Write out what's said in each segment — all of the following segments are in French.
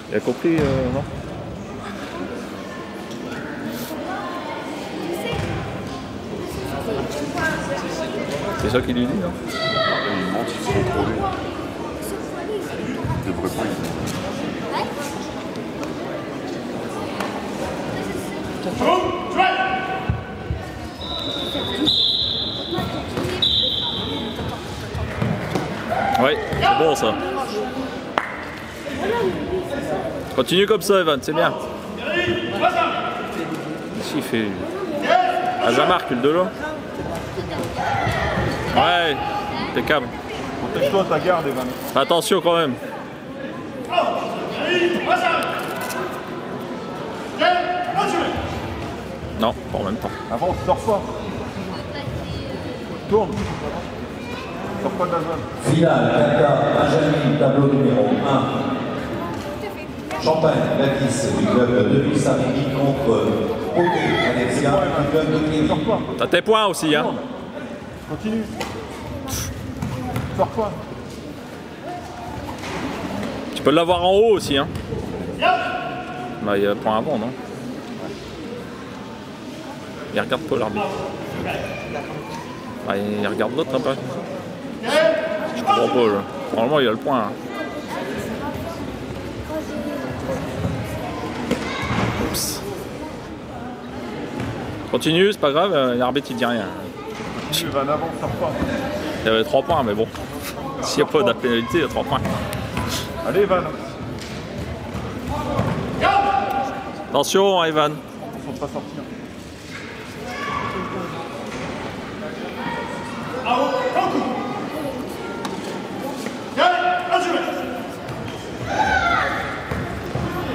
Il a compris, non? C'est ça qu'il lui dit, non? Il ment, il se contrôle. Il devrait pas y Oui, c'est bon ça. Continue comme ça, Evan, c'est bien. Ici, il fait. Ah, Jamar, cul de l'eau. Ouais, impeccable. Protège-toi ta garde, Evan. Fais attention quand même. Non, pas en même temps. Avance, sors pas. Tourne. Sors pas de la zone. Finale, Kaka, Benjamin, tableau numéro 1. Champagne, Gladys, du club de Luis-Savigny contre Poté, Alexia, du club de Kéry. Sors pas. T'as tes points aussi, hein. Continue. Sors pas. Tu peux l'avoir en haut aussi, hein. Bah, il y a un point avant, non? Il regarde pas l'arbitre. Bah, il regarde l'autre un peu. Je comprends pas, là. Normalement, il a le point. Hein. Oups. Continue, c'est pas grave, l'arbitre il dit rien. Continue, Evan, avance, sors pas. Il y avait 3 points, mais bon. S'il n'y a pas de pénalité, il y a 3 points. Allez, Evan. Attention, Evan. Attention de pas sortir.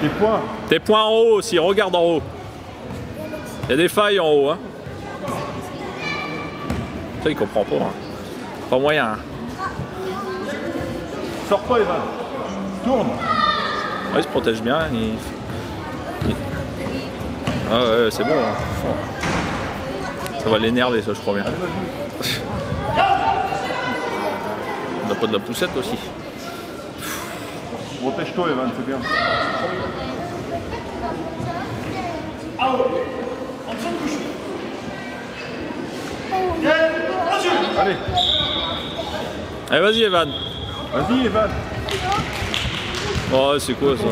Tes points. Tes points en haut aussi, regarde en haut. Il y a des failles en haut. Hein. Ça, il comprend pas. Hein. Pas moyen. Hein. Sors pas, Evan. Tourne. Ouais, il se protège bien. Ah ouais, c'est bon. Hein. Ça va l'énerver, ça, je crois bien. On n'a pas de la poussette aussi. Protège-toi, Evan, c'est bien. Allez. Allez, vas-y, Evan. Vas-y, Evan. Oh, c'est quoi ça?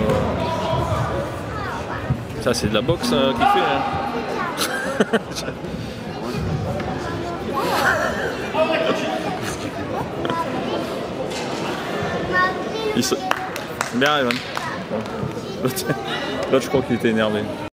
Ça, c'est de la boxe qu'il fait. Hein. Bien, Evan. L'autre, je crois qu'il était énervé.